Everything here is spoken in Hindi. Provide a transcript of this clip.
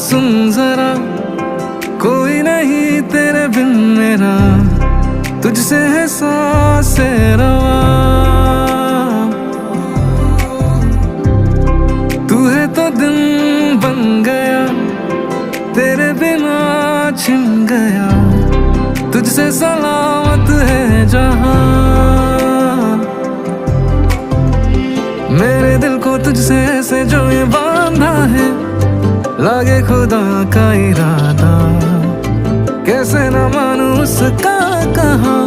सुन जरा, कोई नहीं तेरे बिन मेरा, तुझसे है सांसे रवा। तू है तो दिन बन गया, तेरे बिना छिन गया, तुझसे सलामत है जहां। मेरे दिल को तुझसे ऐसे जो ये बांधा है, लागे खुदा का इरादा, कैसे न मानूं उसका कहा।